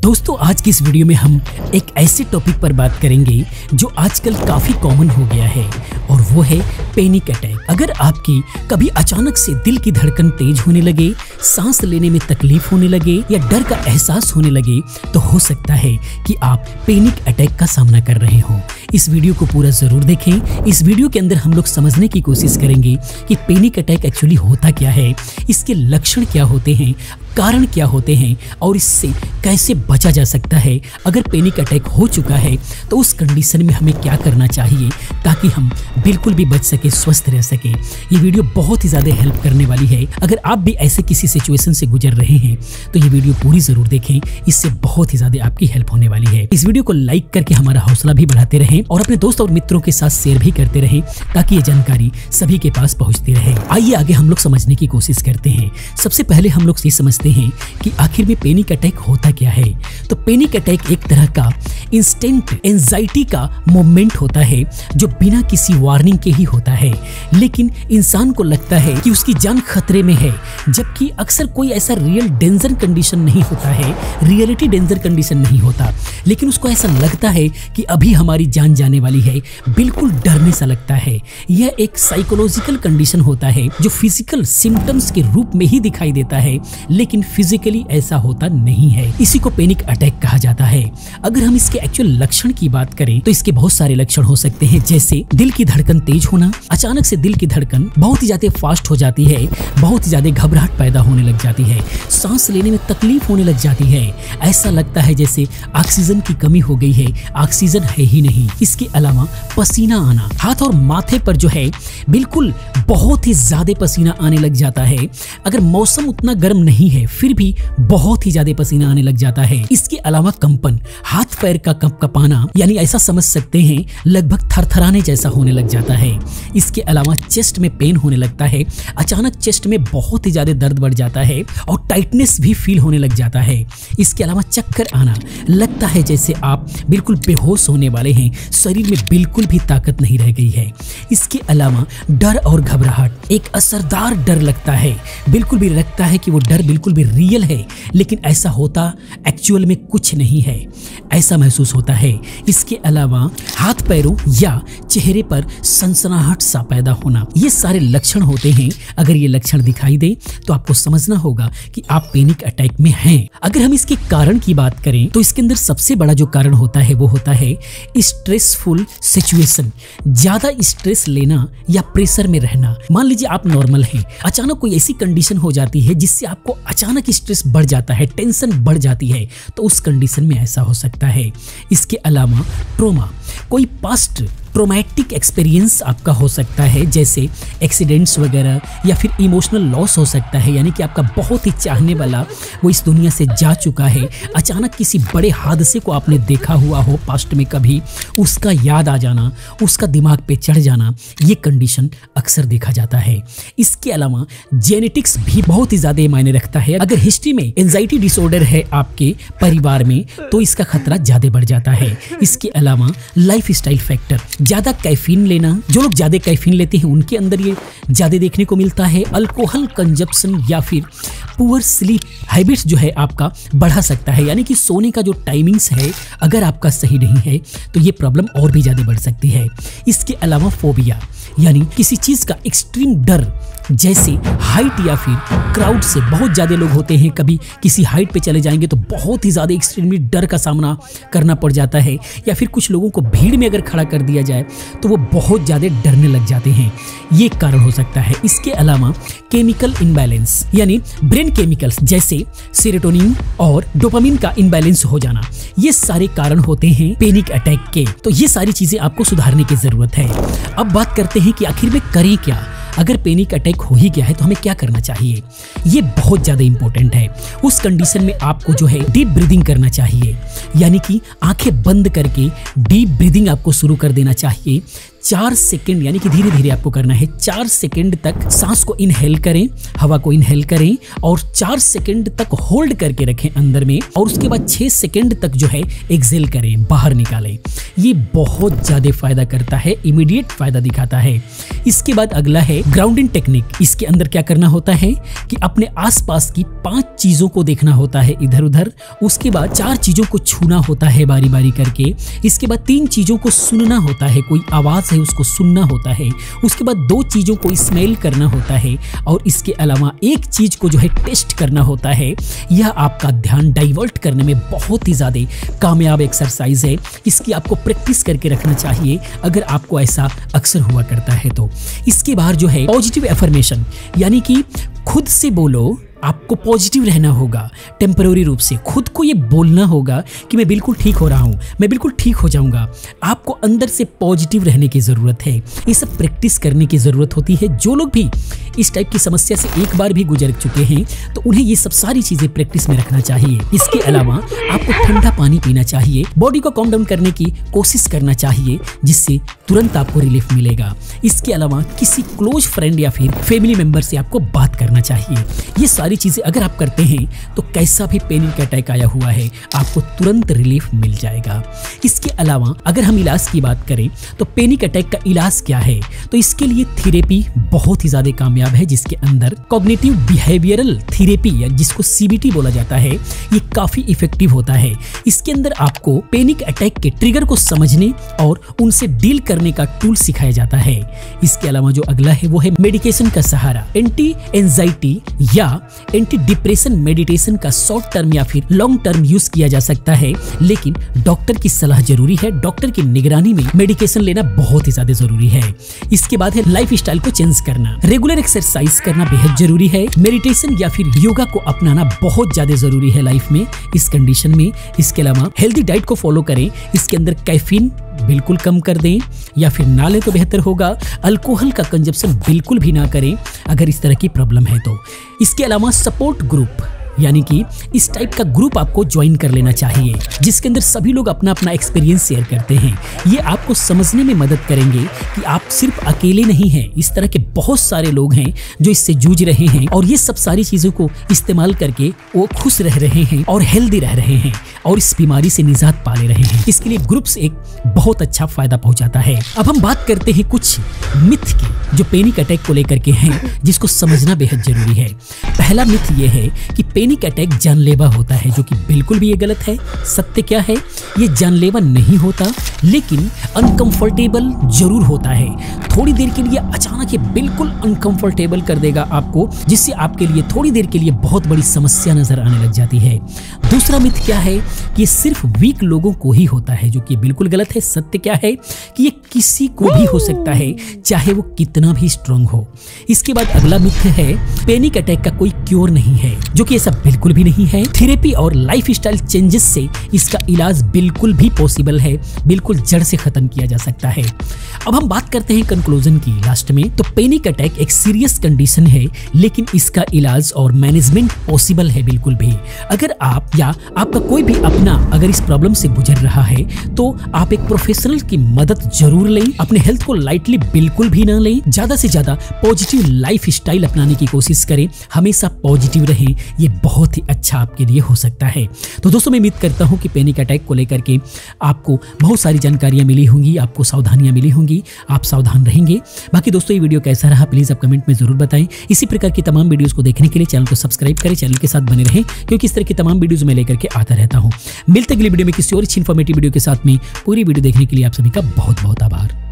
दोस्तों आज की इस वीडियो में हम एक ऐसे टॉपिक पर बात करेंगे जो आजकल काफी कॉमन हो गया है और वो है पैनिक अटैक। अगर आपकी कभी अचानक से दिल की धड़कन तेज होने लगे, सांस लेने में तकलीफ होने लगे या डर का एहसास होने लगे तो हो सकता है कि आप पैनिक अटैक का सामना कर रहे हो। इस वीडियो को पूरा जरूर देखें। इस वीडियो के अंदर हम लोग समझने की कोशिश करेंगे कि पैनिक अटैक एक्चुअली होता क्या है, इसके लक्षण क्या होते हैं, कारण क्या होते हैं और इससे कैसे बचा जा सकता है। अगर पैनिक अटैक हो चुका है तो उस कंडीशन में हमें क्या करना चाहिए ताकि हम बिल्कुल भी बच सके, स्वस्थ रह सके। ये वीडियो बहुत ही ज़्यादा हेल्प करने वाली है। अगर आप भी ऐसे किसी सिचुएशन से गुजर रहे हैं तो ये वीडियो पूरी ज़रूर देखें, इससे बहुत ही ज़्यादा आपकी हेल्प होने वाली है। इस वीडियो को लाइक करके हमारा हौसला भी बढ़ाते रहें और अपने दोस्त और मित्रों के साथ शेयर भी करते रहें ताकि ये जानकारी सभी के पास पहुँचती रहे। आइए आगे हम लोग समझने की कोशिश करते हैं। सबसे पहले हम लोग ये समझते हैं कि आखिर में पैनिक अटैक होता क्या है। तो पैनिक अटैक एक तरह का इंस्टेंट एंजाइटी का मोमेंट होता है जो बिना किसी वार्निंग के ही होता है, लेकिन इंसान को लगता है कि उसकी जान खतरे में है, जबकि अक्सर कोई ऐसा रियल डेंजर कंडीशन नहीं होता है, रियलिटी डेंजर कंडीशन नहीं होता, लेकिन उसको ऐसा लगता है कि अभी हमारी जान जाने वाली है। बिल्कुल डरने सा लगता है। यह एक साइकोलॉजिकल कंडीशन होता है जो फिजिकल सिम्टम्स के रूप में ही दिखाई देता है, लेकिन फिजिकली ऐसा होता नहीं है। इसी को पैनिक अटैक कहा जाता है। अगर हम इसके एक्चुअल लक्षण की बात करें तो इसके बहुत सारे लक्षण हो सकते हैं, जैसे दिल की धड़कन तेज होना, अचानक से दिल की धड़कन बहुत ही ज्यादा फास्ट हो जाती है, बहुत ही ज्यादा घबराहट पैदा होने लग जाती है, सांस लेने में तकलीफ होने लग जाती है, ऐसा लगता है जैसे ऑक्सीजन की कमी हो गई है, ऑक्सीजन है ही नहीं। इसके अलावा पसीना आना, हाथ और माथे पर जो है बिल्कुल बहुत ही ज्यादा पसीना आने लग जाता है। अगर मौसम उतना गर्म नहीं है फिर भी बहुत ही ज्यादा पसीना आने लग जाता है। इसके अलावा कंपन, हाथ पैर का कंपाना, यानी ऐसा समझ सकते हैं लगभग थरथराने जैसा होने लग जाता है। इसके अलावा चेस्ट में पेन होने लगता है, अचानक चेस्ट में बहुत ही ज्यादा दर्द बढ़ जाता है और टाइटनेस भी फील होने लग जाता है। इसके अलावा चक्कर आना, लगता है जैसे आप बिल्कुल बेहोश होने वाले हैं, शरीर में बिल्कुल भी ताकत नहीं रह गई है। इसके अलावा डर और घबराहट, एक असरदार डर लगता है, बिल्कुल भी लगता है कि वो डर बिल्कुल भी रियल है, लेकिन ऐसा होता एक्चुअल में कुछ नहीं है, ऐसा महसूस होता है। इसके अलावा हाथ पैरों या चेहरे पर सनसनाहट सा पैदा होना, ये सारे लक्षण होते हैं। अगर ये लक्षण दिखाई दे तो आपको समझना होगा कि आप पैनिक अटैक में हैं। अगर हम इसके कारण की बात करें तो इसके अंदर सबसे बड़ा जो कारण होता है वो होता है स्ट्रेसफुल सिचुएशन, ज्यादा स्ट्रेस लेना या प्रेशर में रहना। मान लीजिए आप नॉर्मल हैं, अचानक कोई ऐसी कंडीशन हो जाती है जिससे आपको अचानक स्ट्रेस बढ़ जाता है, टेंशन बढ़ जाती है, तो उस कंडीशन में ऐसा हो सकता है। इसके अलावा ट्रॉमा, कोई पास्ट ट्रोमैटिक एक्सपीरियंस आपका हो सकता है, जैसे एक्सीडेंट्स वगैरह, या फिर इमोशनल लॉस हो सकता है, यानी कि आपका बहुत ही चाहने वाला वो इस दुनिया से जा चुका है, अचानक किसी बड़े हादसे को आपने देखा हुआ हो पास्ट में कभी, उसका याद आ जाना, उसका दिमाग पे चढ़ जाना, ये कंडीशन अक्सर देखा जाता है। इसके अलावा जेनेटिक्स भी बहुत ही ज़्यादा मायने रखता है। अगर हिस्ट्री में एंजाइटी डिसऑर्डर है आपके परिवार में तो इसका खतरा ज़्यादा बढ़ जाता है। इसके अलावा लाइफ स्टाइल फैक्टर, ज्यादा कैफीन लेना, जो लोग ज्यादा कैफीन लेते हैं उनके अंदर ये ज्यादा देखने को मिलता है। अल्कोहल कंजप्शन या फिर पुअर स्लीप हैबिट्स जो है आपका बढ़ा सकता है, यानी कि सोने का जो टाइमिंग्स है अगर आपका सही नहीं है तो ये प्रॉब्लम और भी ज्यादा बढ़ सकती है। इसके अलावा फोबिया, यानी किसी चीज का एक्सट्रीम डर, जैसे हाइट या फिर क्राउड से, बहुत ज़्यादा लोग होते हैं कभी किसी हाइट पे चले जाएंगे तो बहुत ही ज़्यादा एक्सट्रीमली डर का सामना करना पड़ जाता है, या फिर कुछ लोगों को भीड़ में अगर खड़ा कर दिया जाए तो वो बहुत ज़्यादा डरने लग जाते हैं, ये कारण हो सकता है। इसके अलावा केमिकल इनबैलेंस, यानी ब्रेन केमिकल्स जैसे सेरोटोनिन और डोपामिन का इनबैलेंस हो जाना, ये सारे कारण होते हैं पैनिक अटैक के। तो ये सारी चीज़ें आपको सुधारने की ज़रूरत है। अब बात करते हैं कि आखिर में करें क्या। अगर पैनिक अटैक हो ही गया है तो हमें क्या करना चाहिए, ये बहुत ज़्यादा इंपॉर्टेंट है। उस कंडीशन में आपको जो है डीप ब्रीदिंग करना चाहिए, यानी कि आंखें बंद करके डीप ब्रीदिंग आपको शुरू कर देना चाहिए 4 सेकंड, यानी कि धीरे धीरे आपको करना है, 4 सेकंड तक सांस को इनहेल करें, हवा को इनहेल करें और 4 सेकंड तक होल्ड करके रखें अंदर में, और उसके बाद 6 सेकंड तक जो है एक्सेल करें, बाहर निकालें। ये बहुत ज्यादा फायदा करता है, इमीडिएट फायदा दिखाता है। इसके बाद अगला है ग्राउंडिंग टेक्निक। इसके अंदर क्या करना होता है कि अपने आसपास की 5 चीजों को देखना होता है इधर उधर, उसके बाद 4 चीजों को छूना होता है बारी बारी करके, इसके बाद 3 चीजों को सुनना होता है, कोई आवाज है उसको सुनना होता है, उसके बाद 2 चीजों को स्मेल करना होता है, और इसके अलावा 1 चीज को जो है टेस्ट करना होता है। यह आपका ध्यान डाइवर्ट करने में बहुत ही ज्यादा कामयाब एक्सरसाइज है। इसकी आपको प्रैक्टिस करके रखना चाहिए अगर आपको ऐसा अक्सर हुआ करता है तो। इसके बाहर जो है पॉजिटिव एफर्मेशन, यानी कि खुद से बोलो, आपको पॉजिटिव रहना होगा। टेम्पररी रूप से खुद को ये बोलना होगा कि मैं बिल्कुल ठीक हो रहा हूँ, मैं बिल्कुल ठीक हो जाऊंगा। आपको अंदर से पॉजिटिव रहने की जरूरत है। ये सब प्रैक्टिस करने की जरूरत होती है। जो लोग भी इस टाइप की समस्या से एक बार भी गुजर चुके हैं तो उन्हें ये सब सारी चीजें प्रैक्टिस में रखना चाहिए। इसके अलावा आपको ठंडा पानी पीना चाहिए, बॉडी को कम डाउन करने की कोशिश करना चाहिए, जिससे तुरंत आपको रिलीफ मिलेगा। इसके अलावा किसी क्लोज फ्रेंड या फिर फैमिली मेंबर से आपको बात करना चाहिए। ये सारी चीजें अगर आप करते हैं तो कैसा भी पैनिक अटैक आया हुआ है आपको तुरंत रिलीफ मिल जाएगा। इसके अलावा अगर हम इलाज की बात करें तो पैनिक अटैक का इलाज क्या है, तो इसके लिए थेरेपी बहुत ही ज्यादा कामयाब है, जिसके अंदर कॉग्निटिव बिहेवियरल थेरेपी या जिसको सीबीटी बोला जाता है, ये काफी इफेक्टिव होता है। इसके अंदर आपको पैनिक अटैक के ट्रिगर को समझने और उनसे डील करने का टूल सिखाया जाता है। इसके अलावा जो अगला है वो है मेडिकेशन का सहारा। एंटी एंजाइटी या एंटी डिप्रेशन मेडिटेशन का शॉर्ट टर्म या फिर लॉन्ग टर्म यूज किया जा सकता है, लेकिन डॉक्टर की सलाह जरूरी है। डॉक्टर की निगरानी में मेडिकेशन लेना बहुत ही ज्यादा जरूरी है। इसके बाद है लाइफ स्टाइल को चेंज करना। रेगुलर एक्सरसाइज करना बेहद जरूरी है। मेडिटेशन या फिर योगा को अपनाना बहुत ज्यादा जरूरी है लाइफ में इस कंडीशन में। इसके अलावा हेल्दी डाइट को फॉलो करें। इसके अंदर कैफीन बिल्कुल कम कर दें या फिर ना लें तो बेहतर होगा। अल्कोहल का कंजप्शन बिल्कुल भी ना करें अगर इस तरह की प्रॉब्लम है तो। इसके अलावा सपोर्ट ग्रुप, यानी कि इस टाइप का ग्रुप आपको ज्वाइन कर लेना चाहिए, जिसके अंदर सभी लोग अपना अपना एक्सपीरियंस शेयर करते हैं। ये आपको समझने में मदद करेंगे कि आप सिर्फ अकेले नहीं हैं। इस तरह के बहुत सारे लोग हैं जो इससे जूझ रहे हैं और ये सब सारी चीजों को इस्तेमाल करके वो खुश रह रहे हैं और हेल्दी रह रहे हैं और इस बीमारी से निजात पा ले रहे हैं। इसके लिए ग्रुप्स एक बहुत अच्छा फायदा पहुंचाता है। अब हम बात करते हैं कुछ मिथ की जो पैनिक अटैक को लेकर के हैं, जिसको समझना बेहद जरूरी है। पहला मिथ ये है कि पैनिक अटैक जानलेवा होता है, जो कि बिल्कुल भी ये गलत है। सत्य क्या है, ये जानलेवा नहीं होता, लेकिन अनकंफर्टेबल जरूर होता है। थोड़ी देर के लिए अचानक ये बिल्कुल अनकंफर्टेबल कर देगा आपको, जिससे आपके लिए थोड़ी देर के लिए बहुत बड़ी समस्या नजर आने लग जाती है। दूसरा मिथ क्या है कि ये सिर्फ वीक लोगों को ही होता है, जो कि बिल्कुल गलत है। सत्य क्या है कि ये किसी को भी हो सकता है, चाहे वो कितना भी स्ट्रांग हो। इसके बाद अगला मिथ है पैनिक अटैक का कोई क्योर नहीं है, जो कि ऐसा बिल्कुल भी नहीं है। थेरेपी और लाइफस्टाइल चेंजेस से इसका इलाज बिल्कुल भी पॉसिबल है, बिल्कुल जड़ से खत्म किया जा सकता है। अब हम बात करते हैं कंक्लूजन की लास्ट में। तो पैनिक अटैक एक सीरियस कंडीशन है, लेकिन इसका इलाज और मैनेजमेंट पॉसिबल है बिल्कुल भी। अगर आप या आपका कोई भी अपना अगर इस प्रॉब्लम से गुजर रहा है तो आप एक प्रोफेशनल की मदद जरूर लें। अपने हेल्थ को लाइटली बिल्कुल भी ना लें। ज्यादा से ज्यादा पॉजिटिव लाइफ स्टाइल अपनाने की कोशिश करें। हमेशा पॉजिटिव रहें, ये बहुत ही अच्छा आपके लिए हो सकता है। तो दोस्तों, मैं उम्मीद करता हूं कि पैनिक अटैक को लेकर के आपको बहुत सारी जानकारियां मिली होंगी, आपको सावधानियां मिली होंगी, आप सावधान रहेंगे। बाकी दोस्तों, ये वीडियो कैसा रहा प्लीज आप कमेंट में जरूर बताएं। इसी प्रकार की तमाम वीडियोस को देखने के लिए चैनल को सब्सक्राइब करें, चैनल के साथ बने रहें, क्योंकि इस तरह की तमाम वीडियोस मैं लेकर के आता रहता हूं। मिलते अगली वीडियो में किसी और अच्छी इन्फॉर्मेटिव वीडियो के साथ में। पूरी वीडियो देखने के लिए आप सभी का बहुत बहुत आभार।